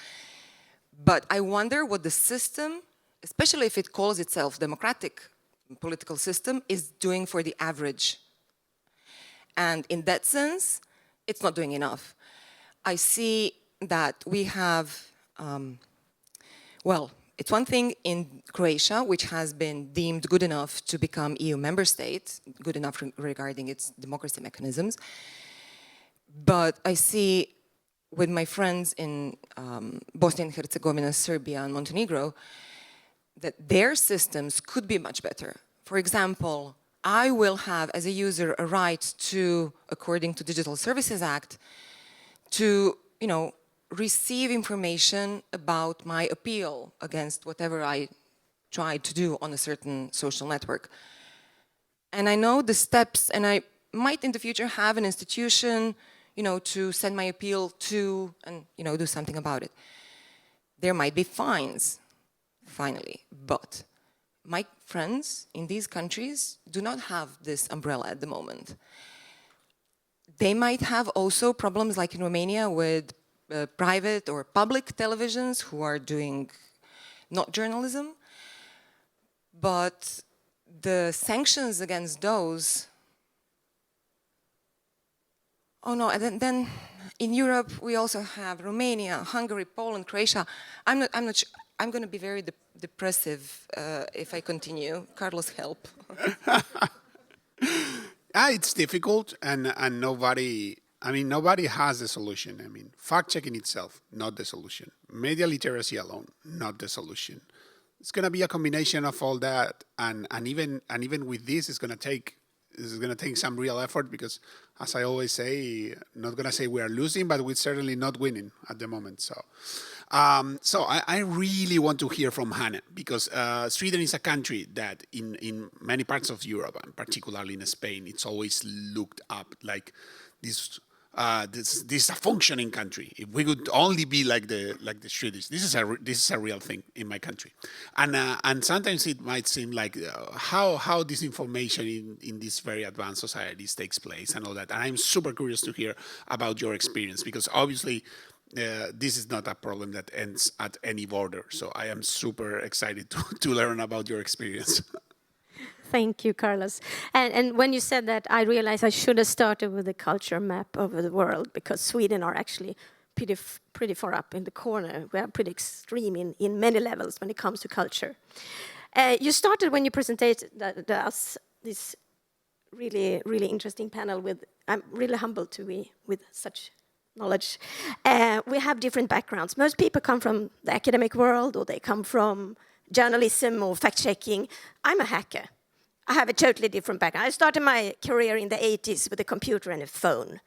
But I wonder what the system, especially if it calls itself democratic political system, is doing for the average. And in that sense, it's not doing enough. I see that we have, it's one thing in Croatia, which has been deemed good enough to become EU member state, good enough regarding its democracy mechanisms. But I see with my friends in Bosnia and Herzegovina, Serbia, and Montenegro, that their systems could be much better. For example, I will have, as a user, a right to, according to Digital Services Act, to, receive information about my appeal against whatever I tried to do on a certain social network. And I know the steps, and I might in the future have an institution, to send my appeal to and, do something about it. There might be fines, finally, but my friends in these countries do not have this umbrella at the moment. They might have also problems like in Romania with private or public televisions who are doing not journalism, but the sanctions against those. Oh no, and then in Europe we also have Romania, Hungary, Poland, Croatia. I'm not sure. I'm going to be very depressive if I continue. Carlos, help. It's difficult, and nobody has the solution. Fact-checking itself, not the solution. Media literacy alone, not the solution. It's going to be a combination of all that, and even with this, it's going to take some real effort because, as I always say, not going to say we are losing, but we're certainly not winning at the moment. So I really want to hear from Hanna, because Sweden is a country that in many parts of Europe, and particularly in Spain, it's always looked up like this is a functioning country. If we could only be like the Swedish, this is a real thing in my country, and sometimes it might seem like how disinformation in these very advanced societies takes place and all that. And I'm super curious to hear about your experience, because obviously this is not a problem that ends at any border. So I am super excited to learn about your experience. Thank you, Carlos. And when you said that, I realized I should have started with the culture map of the world, because Sweden are actually pretty far up in the corner. We are pretty extreme in many levels when it comes to culture. You started when you presented us this really, really interesting panel with, I'm really humbled to be with such knowledge. We have different backgrounds. Most people come from the academic world, or they come from journalism or fact-checking. I'm a hacker. I have a totally different background. I started my career in the 80s with a computer and a phone.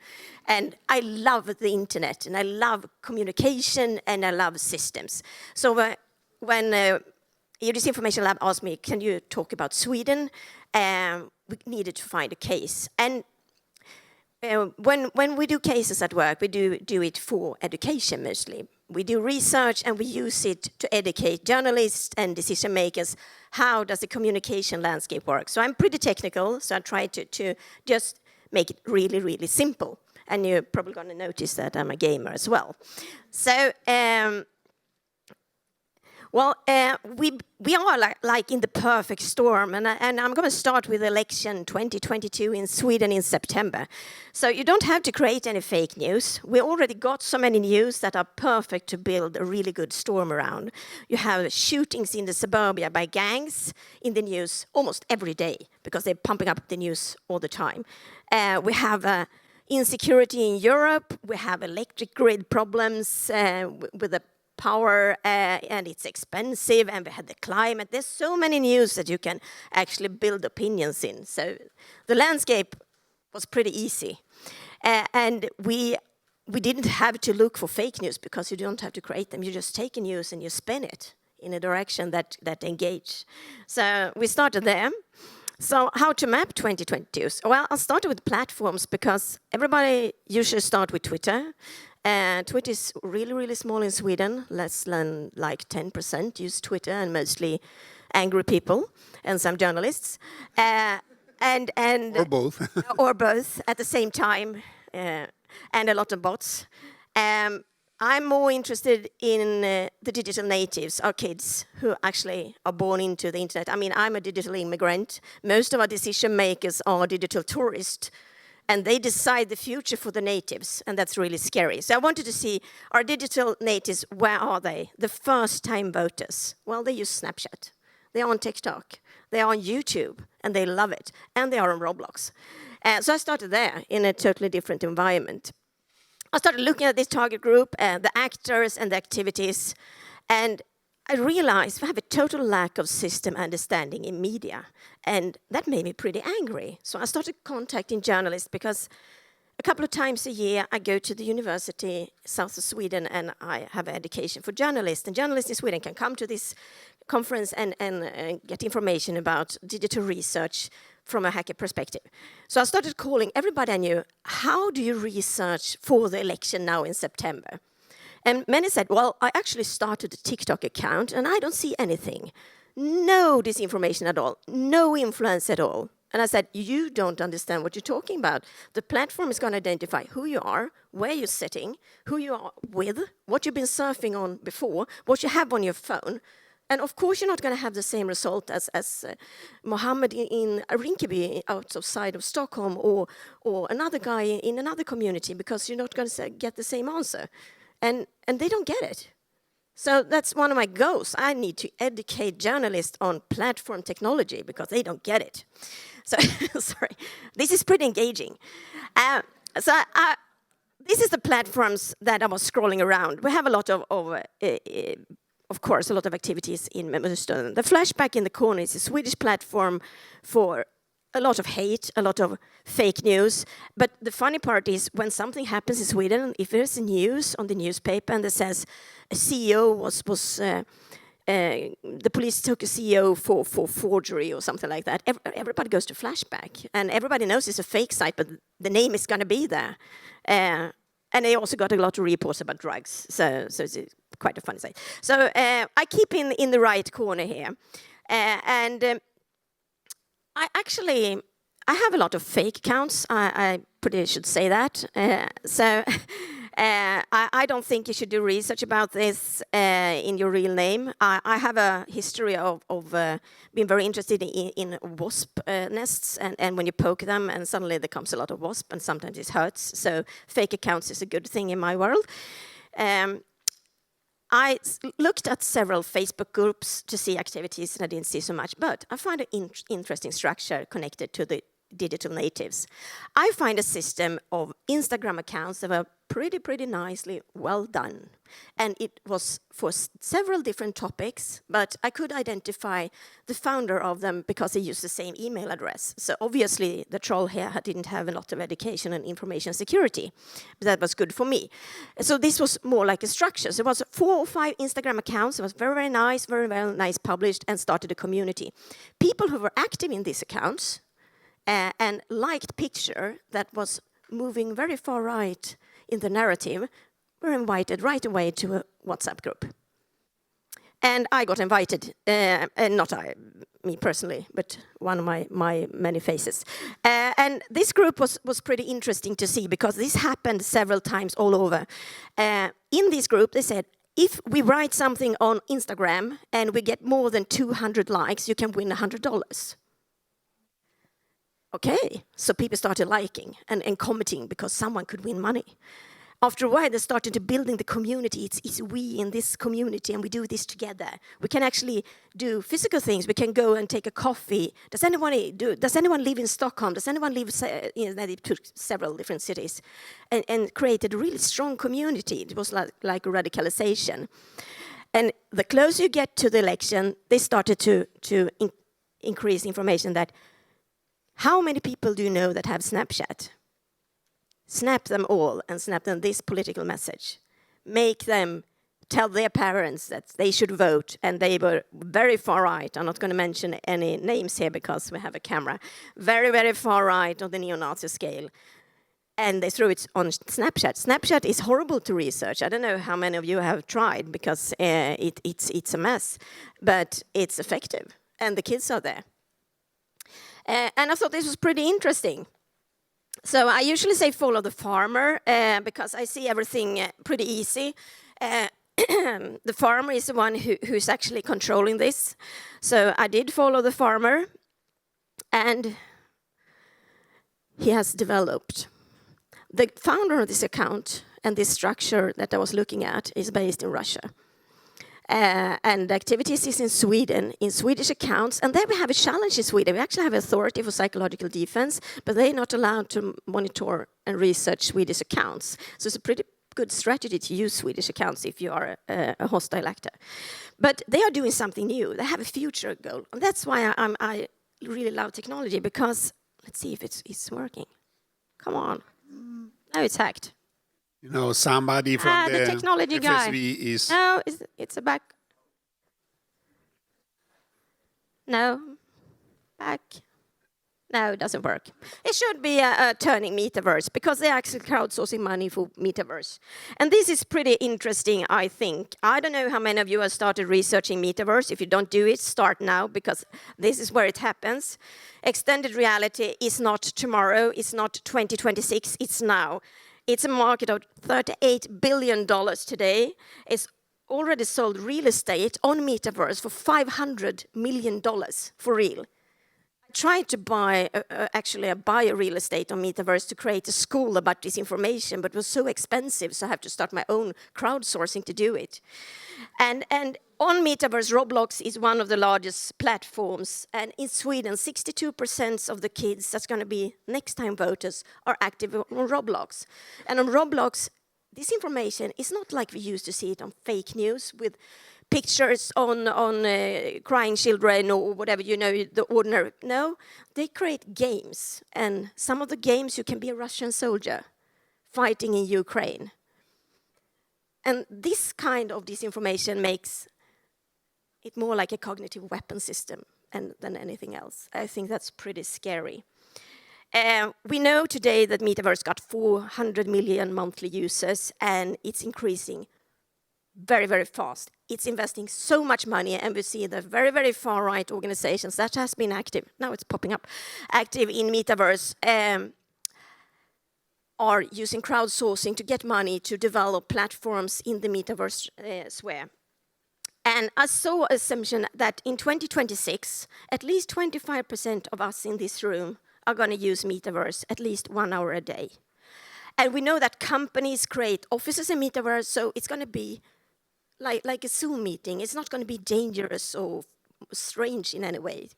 And I love the internet, and I love communication, and I love systems. So when EU Disinformation Lab asked me, can you talk about Sweden? We needed to find a case. And when we do cases at work, we do it for education mostly. We do research, and we use it to educate journalists and decision makers. How does the communication landscape work? So I'm pretty technical, so I try to just make it really, really simple. And you're probably going to notice that I'm a gamer as well. So, we are like in the perfect storm, and I'm going to start with election 2022 in Sweden in September. So you don't have to create any fake news. We already got so many news that are perfect to build a really good storm around. You have shootings in the suburbia by gangs in the news almost every day, because they're pumping up the news all the time. We have insecurity in Europe. We have electric grid problems with the power, and it's expensive, and we had the climate. There's so many news that you can actually build opinions in. So the landscape was pretty easy. And we didn't have to look for fake news, because you don't have to create them. You just take a news and you spin it in a direction that engage. So we started there. So how to map 2022? Well, I'll start with platforms because everybody usually start with Twitter. Twitter is really, really small in Sweden. Less than like 10% use Twitter, and mostly angry people and some journalists. Or both. Or both at the same time, and a lot of bots. I'm more interested in the digital natives, our kids who actually are born into the internet. I mean, I'm a digital immigrant. Most of our decision makers are digital tourists, and they decide the future for the natives, and that's really scary. So I wanted to see, our digital natives, where are they? The first-time voters. Well, they use Snapchat. They are on TikTok. They are on YouTube, and they love it. And they are on Roblox. So I started there in a totally different environment. I started looking at this target group, the actors and the activities, and I realized we have a total lack of system understanding in media, and that made me pretty angry. So I started contacting journalists because a couple of times a year I go to the university south of Sweden and I have education for journalists, and journalists in Sweden can come to this conference and get information about digital research from a hacker perspective. So I started calling everybody I knew, how do you research for the election now in September? And many said, well, I actually started a TikTok account and I don't see anything. No disinformation at all, no influence at all. And I said, you don't understand what you're talking about. The platform is going to identify who you are, where you're sitting, who you are with, what you've been surfing on before, what you have on your phone. And of course, you're not going to have the same result as Mohammed in Rinkeby outside of Stockholm, or another guy in another community, because you're not going to get the same answer. And they don't get it. So that's one of my goals. I need to educate journalists on platform technology because they don't get it. So, sorry, this is pretty engaging. This is the platforms that I was scrolling around. We have a lot of course, a lot of activities in Mellanöstern. The flashback in the corner is a Swedish platform for a lot of hate, a lot of fake news. But the funny part is when something happens in Sweden, if there's a news on the newspaper and it says a CEO the police took a CEO for forgery or something like that, everybody goes to flashback. And everybody knows it's a fake site, but the name is going to be there. And they also got a lot of reports about drugs. So it's quite a funny site. So I keep in the right corner here. I have a lot of fake accounts. I pretty should say that. I don't think you should do research about this in your real name. I have a history of being very interested in wasp nests, and when you poke them, and suddenly there comes a lot of wasp, and sometimes it hurts. So fake accounts is a good thing in my world. I looked at several Facebook groups to see activities, and I didn't see so much, but I find an interesting structure connected to the digital natives. I find a system of Instagram accounts that were pretty nicely well done. And it was for several different topics, but I could identify the founder of them because they used the same email address. So obviously the troll here didn't have a lot of education and information security, but that was good for me. So this was more like a structure. So it was 4 or 5 Instagram accounts. It was very nice, very nice published, and started a community. People who were active in these accounts and liked picture that was moving very far right in the narrative were invited right away to a WhatsApp group. And I got invited, and not me personally, but one of my many faces. And this group was pretty interesting to see because this happened several times all over. In this group, they said, if we write something on Instagram and we get more than 200 likes, you can win $100. Okay, so people started liking and commenting because someone could win money. After a while, they started to building the community. It's we in this community, and we do this together. We can actually do physical things. We can go and take a coffee. Does anyone live in Stockholm? Does anyone live? They took several different cities, and created a really strong community. It was like a radicalization. And the closer you get to the election, they started to increase information that. How many people do you know that have Snapchat? Snap them all and snap them this political message. Make them tell their parents that they should vote, and they were very far right. I'm not going to mention any names here because we have a camera. Very, very far right on the neo-Nazi scale. And they threw it on Snapchat. Snapchat is horrible to research. I don't know how many of you have tried, because it's a mess, but it's effective, and the kids are there. And I thought this was pretty interesting. So I usually say follow the farmer, because I see everything pretty easy. The farmer is the one who's actually controlling this. So I did follow the farmer, and he has developed. The founder of this account and this structure that I was looking at is based in Russia. And the activities is in Sweden, in Swedish accounts. And there we have a challenge in Sweden. We actually have authority for psychological defense, but they're not allowed to monitor and research Swedish accounts. So it's a pretty good strategy to use Swedish accounts if you are a hostile actor. But they are doing something new. They have a future goal. And that's why I really love technology, because let's see if it's working. Come on. No, it's hacked. You know, somebody from the technology FSB guy is... No, it's a back. No, back. No, it doesn't work. It should be a turning metaverse, because they're actually crowdsourcing money for metaverse. And this is pretty interesting, I think. I don't know how many of you have started researching metaverse. If you don't do it, start now, because this is where it happens. Extended reality is not tomorrow, it's not 2026, it's now. It's a market of $38 billion today. It's already sold real estate on metaverse for $500 million for real. I tried to buy, buy a real estate on metaverse to create a school about disinformation, but it was so expensive, so I have to start my own crowdsourcing to do it. And on metaverse, Roblox is one of the largest platforms, and in Sweden, 62% of the kids that's going to be next time voters are active on Roblox. And on Roblox, disinformation is not like we used to see it on fake news with pictures on crying children or whatever, you know, the ordinary. No, they create games, and some of the games you can be a Russian soldier fighting in Ukraine. And this kind of disinformation makes it more like a cognitive weapon system than anything else. I think that's pretty scary. We know today that Metaverse got 400 million monthly users, and it's increasing very, very fast. It's investing so much money, and we see the very, very far-right organizations that has been active, now it's popping up, active in Metaverse, are using crowdsourcing to get money to develop platforms in the Metaverse sphere. And I saw an assumption that in 2026, at least 25% of us in this room are going to use Metaverse at least 1 hour a day. And we know that companies create offices in Metaverse, so it's going to be like a Zoom meeting. It's not going to be dangerous or strange in any way.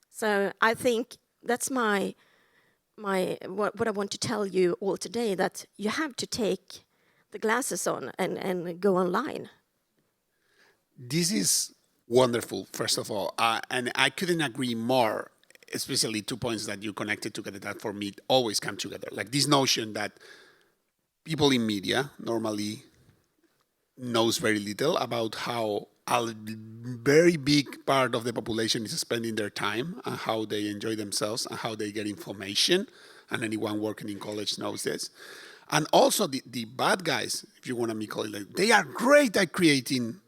So I think that's what I want to tell you all today, that you have to take the glasses on and go online. This is wonderful, first of all, and I couldn't agree more, especially 2 points that you connected together that for me always come together. Like this notion that people in media normally knows very little about how a very big part of the population is spending their time and how they enjoy themselves and how they get information, and anyone working in college knows this. And also the bad guys, if you want to call it like, they are great at creating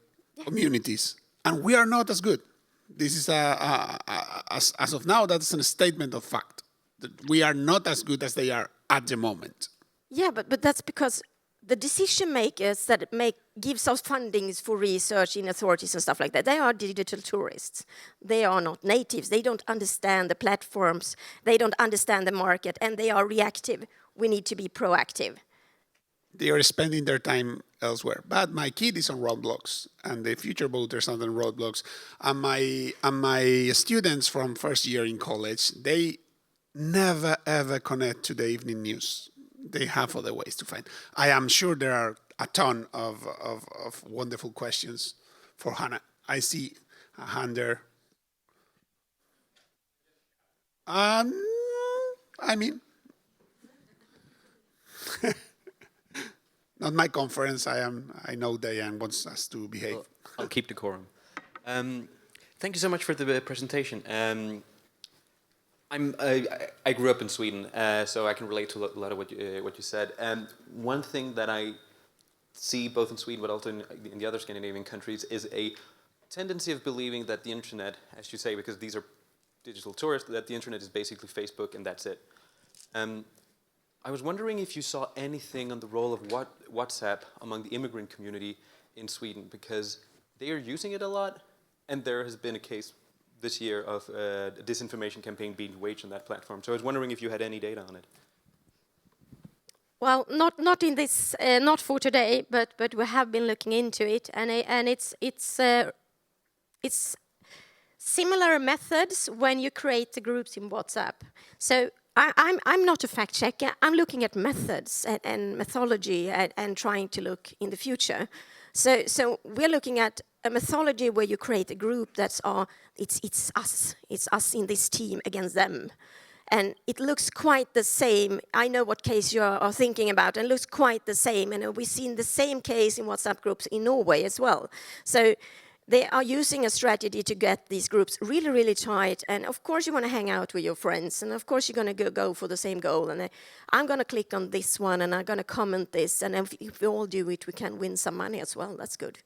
communities, and we are not as good. This is as of now, that's a statement of fact. That we are not as good as they are at the moment. Yeah, but that's because the decision makers that gives us fundings for research in authorities and stuff like that, they are digital tourists. They are not natives. They don't understand the platforms. They don't understand the market, and they are reactive. We need to be proactive. They are spending their time elsewhere. But my kid is on Roblox, and the future voters are on Roblox, and my students from first year in college, they never ever connect to the evening news. They have other ways to find. I am sure there are a ton of wonderful questions for Hanna. I see a hand there. I mean, Not my conference. I know Diane wants us to behave. Well, I'll keep decorum. Thank you so much for the presentation. I grew up in Sweden, so I can relate to a lot of what you said. One thing that I see both in Sweden but also in the other Scandinavian countries is a tendency of believing that the internet, as you say, because these are digital tourists, that the internet is basically Facebook and that's it. I was wondering if you saw anything on the role of WhatsApp among the immigrant community in Sweden, because they are using it a lot, and there has been a case this year of a disinformation campaign being waged on that platform. So I was wondering if you had any data on it. Well, not in this, not for today, but we have been looking into it, and it's similar methods when you create the groups in WhatsApp. So I'm not a fact checker. I'm looking at methods and methodology and trying to look in the future. So we're looking at a methodology where you create a group that's it's us in this team against them. And it looks quite the same. I know what case you are thinking about, and it looks quite the same. And we've seen the same case in WhatsApp groups in Norway as well. So they are using a strategy to get these groups really, really tight. And of course you want to hang out with your friends. And of course you're going to go for the same goal. And I'm going to click on this one and I'm going to comment this. And if we all do it, we can win some money as well. That's good.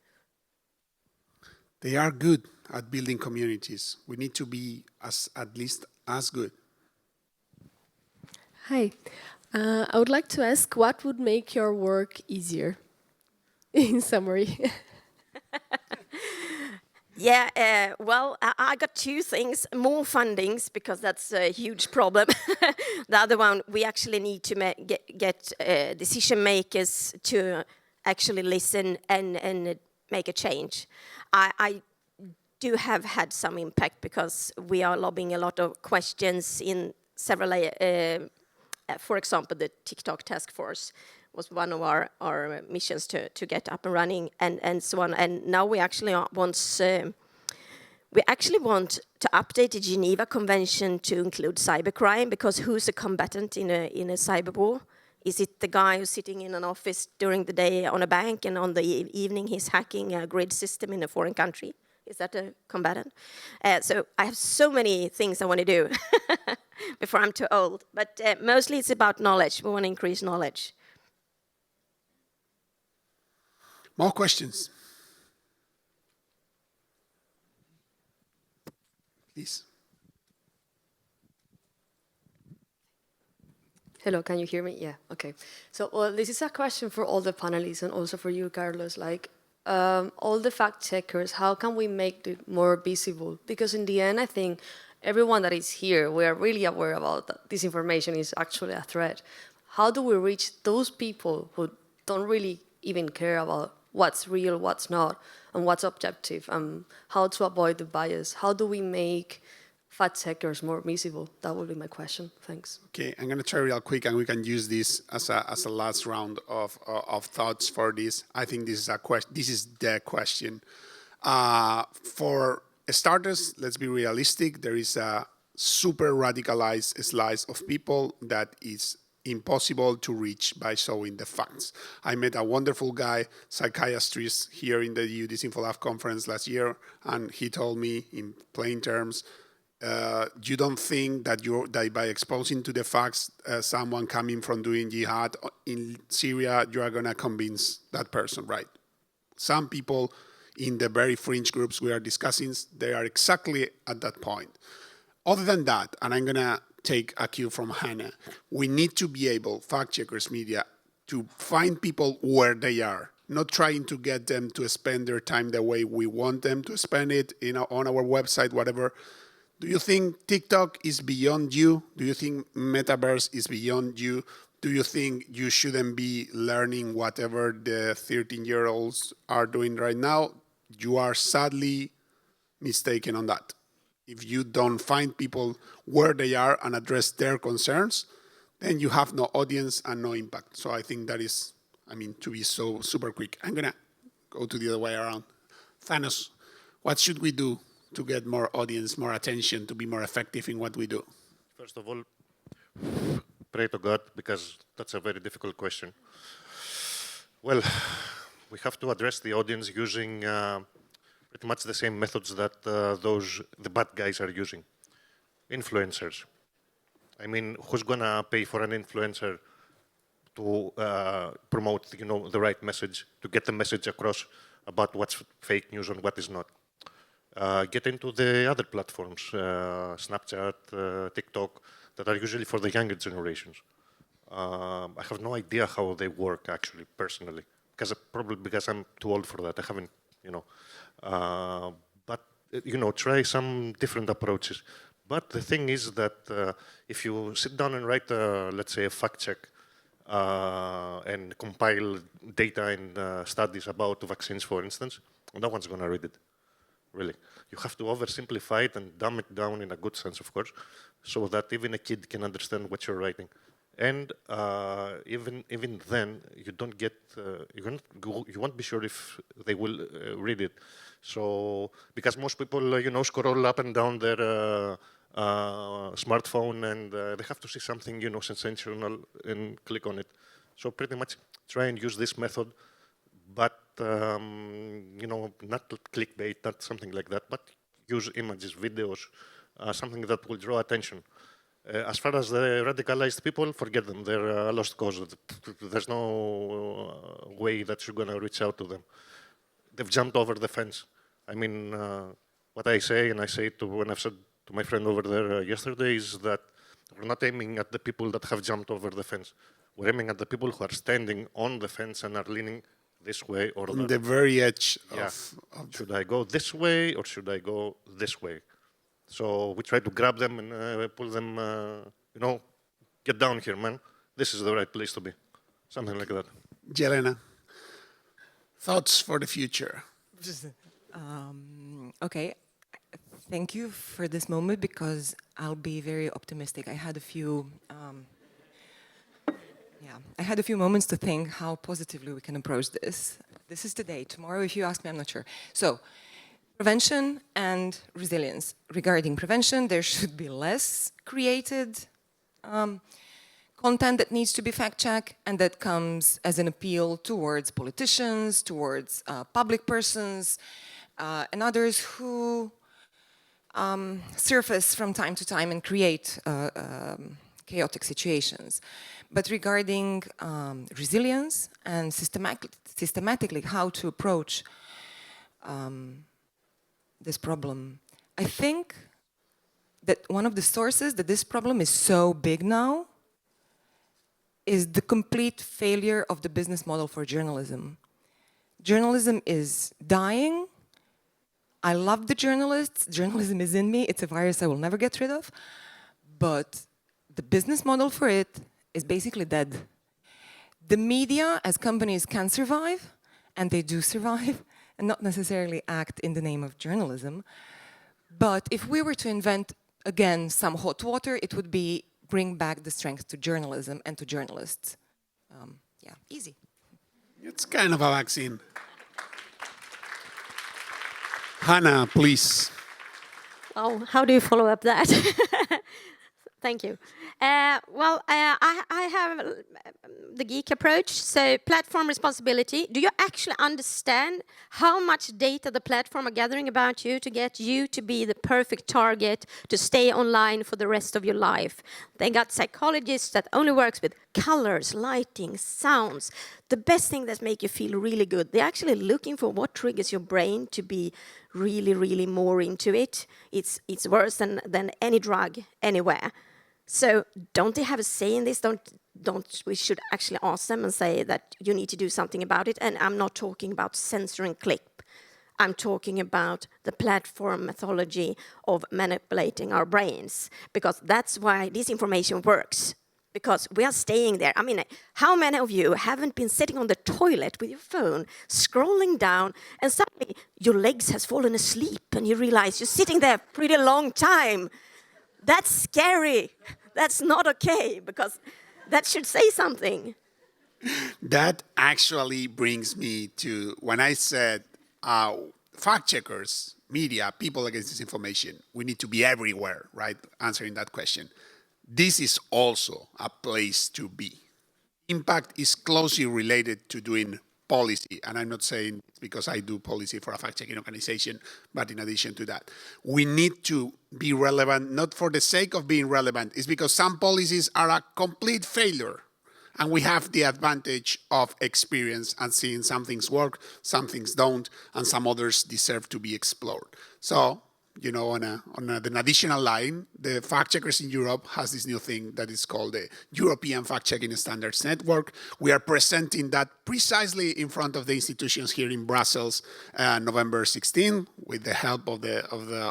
They are good at building communities. We need to be at least as good. Hi. I would like to ask, what would make your work easier? In summary. Yeah, well, I got two things. More fundings, because that's a huge problem. The other one, we actually need to get decision makers to actually listen and make a change. I do have had some impact because we are lobbying a lot of questions in several, for example, the TikTok task force was one of our missions to get up and running and so on. And now we actually want to update the Geneva Convention to include cybercrime, because who's a combatant in a cyber war? Is it the guy who's sitting in an office during the day on a bank and on the evening he's hacking a grid system in a foreign country? Is that a combatant? So I have so many things I want to do before I'm too old. But mostly it's about knowledge. We want to increase knowledge. More questions? Please. Hello, can you hear me? Yeah, okay. So, well, this is a question for all the panelists and also for you, Carlos. Like, all the fact checkers, how can we make it more visible? Because in the end, I think everyone that is here, we are really aware about that disinformation is actually a threat. How do we reach those people who don't really even care about what's real, what's not, and what's objective, and how to avoid the bias? How do we make fact checkers more visible? That would be my question. Thanks. Okay, I'm going to try real quick, and we can use this as a last round of thoughts for this. I think this is the question. For starters, let's be realistic. There is a super radicalized slice of people that is impossible to reach by showing the facts. I met a wonderful guy, psychiatrist, here in the EU Disinfo conference last year, and he told me in plain terms, you don't think that by exposing to the facts someone coming from doing jihad in Syria, you are going to convince that person, right? Some people in the very fringe groups we are discussing, they are exactly at that point. Other than that, and I'm going to take a cue from Hanna, we need to be able, fact checkers, media, to find people where they are, not trying to get them to spend their time the way we want them to spend it, on our website, whatever. Do you think TikTok is beyond you? Do you think Metaverse is beyond you? Do you think you shouldn't be learning whatever the 13-year-olds are doing right now? You are sadly mistaken on that. If you don't find people where they are and address their concerns, then you have no audience and no impact. So I think that is, to be so super quick. I'm going to go to the other way around. Thanos, what should we do to get more audience, more attention, to be more effective in what we do? First of all, pray to God, because that's a very difficult question. Well, we have to address the audience using pretty much the same methods that the bad guys are using. Influencers. I mean, who's gonna pay for an influencer to promote, the right message, to get the message across about what's fake news and what is not? Get into the other platforms, Snapchat, TikTok, that are usually for the younger generations. I have no idea how they work, actually, personally, probably because I'm too old for that. I haven't, but, try some different approaches. But the thing is that if you sit down and write, let's say, a fact check and compile data and studies about vaccines, for instance, no one's going to read it, really. You have to oversimplify it and dumb it down in a good sense, of course, so that even a kid can understand what you're writing. And even then, you don't get, you won't be sure if they will read it. So, because most people, scroll up and down their smartphone and they have to see something, sensational and click on it. So pretty much try and use this method, but, not clickbait, not something like that, but use images, videos, something that will draw attention. As far as the radicalized people, forget them. They're a lost cause. There's no way that you're going to reach out to them. They've jumped over the fence. I mean, what I say, and I say to when I've said to my friend over there yesterday, is that we're not aiming at the people that have jumped over the fence. We're aiming at the people who are standing on the fence and are leaning this way or that. On the very edge of... Should I go this way or should I go this way? So we try to grab them and pull them, get down here, man. This is the right place to be. Something like that. Jelena, thoughts for the future? Okay, thank you for this moment because I'll be very optimistic. I had a few moments to think how positively we can approach this. This is today. Tomorrow, if you ask me, I'm not sure. So, prevention and resilience. Regarding prevention, there should be less created content that needs to be fact-checked, and that comes as an appeal towards politicians, towards public persons, and others who surface from time to time and create chaotic situations. But regarding resilience and systematically how to approach this problem, I think that one of the sources that this problem is so big now is the complete failure of the business model for journalism. Journalism is dying. I love the journalists. Journalism is in me. It's a virus I will never get rid of. But the business model for it is basically dead. The media as companies can survive, and they do survive, and not necessarily act in the name of journalism. But if we were to invent, again, some hot water, it would be bring back the strength to journalism and to journalists. Yeah, easy. It's kind of a vaccine. Hanna, please. Oh, how do you follow up that? Thank you. I have the geek approach, so platform responsibility. Do you actually understand how much data the platform are gathering about you to get you to be the perfect target to stay online for the rest of your life? They got psychologists that only works with colors, lighting, sounds. The best thing that make you feel really good. They're actually looking for what triggers your brain to be really, really more into it. It's worse than any drug anywhere. So don't they have a say in this? Don't we should actually ask them and say that you need to do something about it? And I'm not talking about censoring clip. I'm talking about the platform methodology of manipulating our brains, because that's why disinformation works. Because we are staying there. I mean, how many of you haven't been sitting on the toilet with your phone, scrolling down, and suddenly your legs has fallen asleep and you realize you're sitting there a pretty long time? That's scary. That's not okay, because that should say something. That actually brings me to when I said fact checkers, media, people against disinformation, we need to be everywhere, right? Answering that question. This is also a place to be. Impact is closely related to doing policy, and I'm not saying it's because I do policy for a fact-checking organization, but in addition to that, we need to be relevant, not for the sake of being relevant, it's because some policies are a complete failure. And we have the advantage of experience and seeing some things work, some things don't, and some others deserve to be explored. So, you know, on an additional line, the fact checkers in Europe has this new thing that is called the European Fact Checking Standards Network. We are presenting that precisely in front of the institutions here in Brussels, November 16, with the help of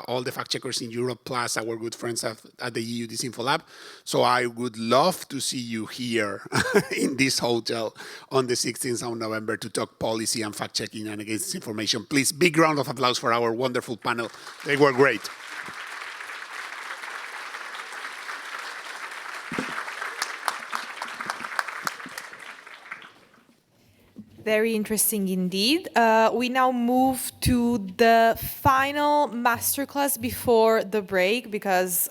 all the fact checkers in Europe, plus our good friends at the EU Disinfo Lab. So I would love to see you here in this hotel on the 16th of November to talk policy and fact checking and against disinformation. Please, big round of applause for our wonderful panel. They were great. Very interesting indeed. We now move to the final masterclass before the break because